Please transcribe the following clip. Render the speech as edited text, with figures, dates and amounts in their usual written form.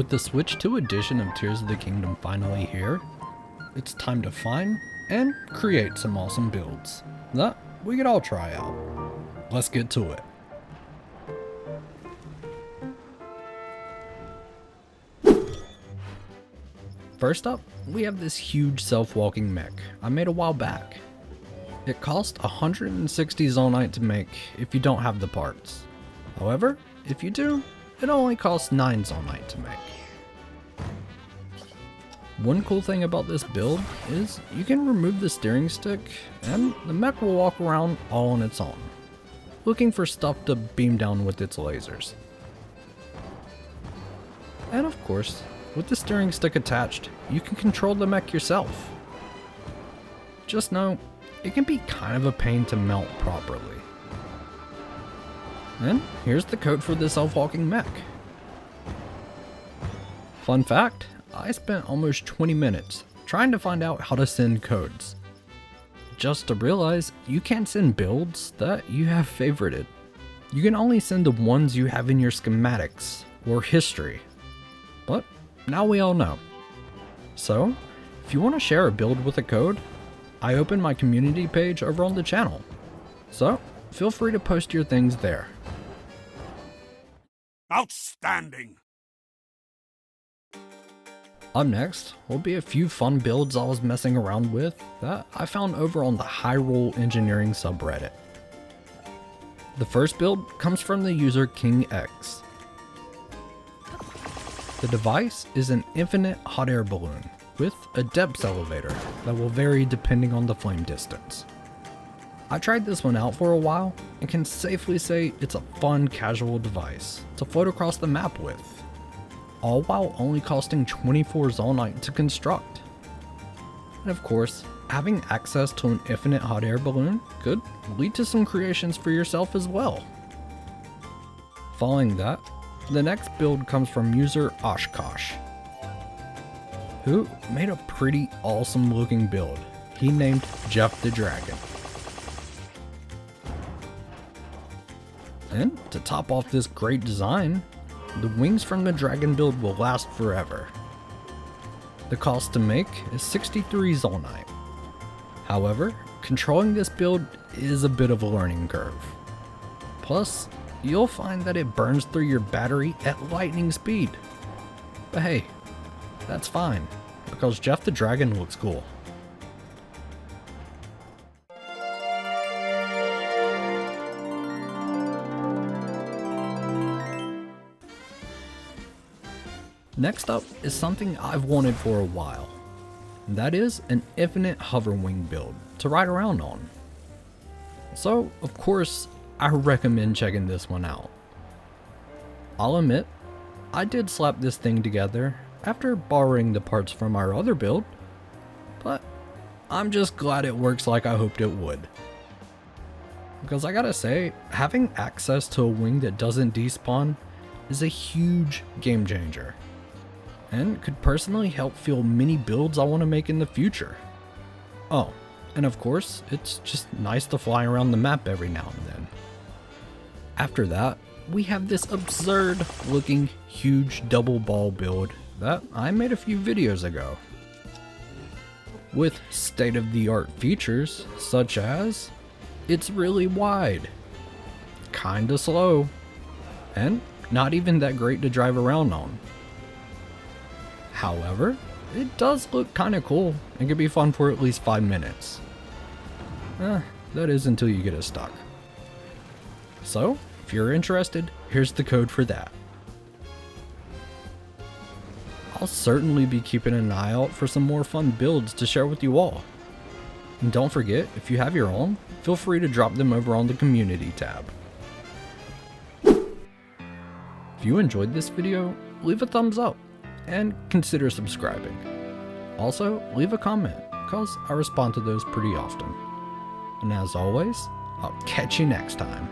With the Switch 2 edition of Tears of the Kingdom finally here, it's time to find and create some awesome builds that we could all try out. Let's get to it. First up, we have this huge self-walking mech I made a while back. It cost 160 Zonaite to make if you don't have the parts. However, if you do, it only costs 9 Zonaite to make. One cool thing about this build is you can remove the steering stick and the mech will walk around all on its own, looking for stuff to beam down with its lasers. And of course, with the steering stick attached, you can control the mech yourself. Just know, it can be kind of a pain to mount properly. And here's the code for the self-walking mech. Fun fact, I spent almost 20 minutes trying to find out how to send codes. Just to realize you can't send builds that you have favorited. You can only send the ones you have in your schematics or history. But now we all know. So, if you want to share a build with a code, I open my community page over on the channel. So, feel free to post your things there. Outstanding! Up next will be a few fun builds I was messing around with that I found over on the Hyrule Engineering subreddit. The first build comes from the user King X. The device is an infinite hot air balloon with a depth elevator that will vary depending on the flame distance. I tried this one out for a while and can safely say it's a fun casual device to float across the map with, all while only costing 24 Zonaite to construct. And of course, having access to an infinite hot air balloon could lead to some creations for yourself as well. Following that, the next build comes from user Oshkosh, who made a pretty awesome looking build he named Jeff the Dragon. And to top off this great design, the wings from the dragon build will last forever. The cost to make is 63 Zonaite. However, controlling this build is a bit of a learning curve. Plus, you'll find that it burns through your battery at lightning speed. But hey, that's fine, because Jeff the Dragon looks cool. Next up is something I've wanted for a while. That is an infinite hover wing build to ride around on. So, of course, I recommend checking this one out. I'll admit, I did slap this thing together after borrowing the parts from our other build, but I'm just glad it works like I hoped it would. Because I gotta say, having access to a wing that doesn't despawn is a huge game changer, and could personally help fuel many builds I want to make in the future. Oh, and of course, it's just nice to fly around the map every now and then. After that, we have this absurd looking huge double ball build that I made a few videos ago. With state-of-the-art features such as, it's really wide, kinda slow, and not even that great to drive around on. However, it does look kinda cool and can be fun for at least 5 minutes. That is until you get it stuck. So, if you're interested, here's the code for that. I'll certainly be keeping an eye out for some more fun builds to share with you all. And don't forget, if you have your own, feel free to drop them over on the community tab. If you enjoyed this video, leave a thumbs up and consider subscribing. Also, leave a comment, cause I respond to those pretty often. And as always, I'll catch you next time.